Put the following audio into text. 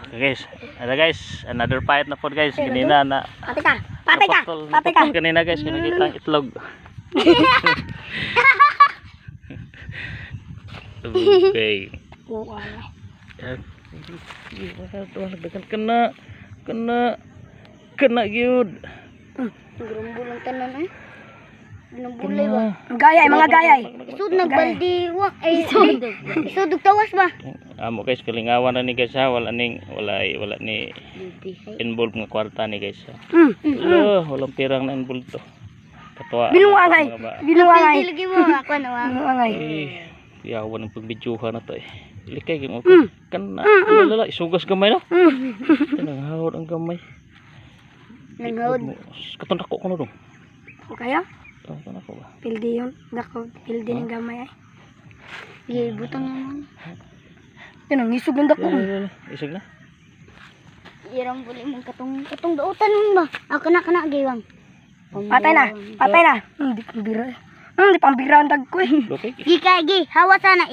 Okay guys, ada guys, another fight na po guys. Kanina na Patay ka. Patay ka. naputol- Patay ka. naputol kanina guys, kinakita ang itlog. Okay. Nagdagan kena gyud. Gurumbulang tanan eh. Ginambulay ba? Gayay, mga gayay. Isud nagbaldi wa. Ay isud tawas ba? Amo guys, kalingawan na ni guys ha, wala ni involved nga kwarta ni guys ha. Walang pirang na involved to. Katuwa. Binuangay. Binuangay. Lagi mo ako na wa. Binuangay. Yawan ang pagbidyuhan na to eh. Ilikay gyud mo. Kana lala isugas gamay no. Tinanghawd ang gamay. Nanghawd. Katon dako kuno dong. Kaya? Katon ako ba? Pildi yun. Dako, pildi ng gamay ay. Iya, butang naman. Yan ang isog ng dako. Isog na. Irang buli mong katong dautan mo ba? Ako na gaywang. Patay na. Patay na. Hindi pambira. Hindi pambira ang dag ko eh. Okay. Gi, hawa sana.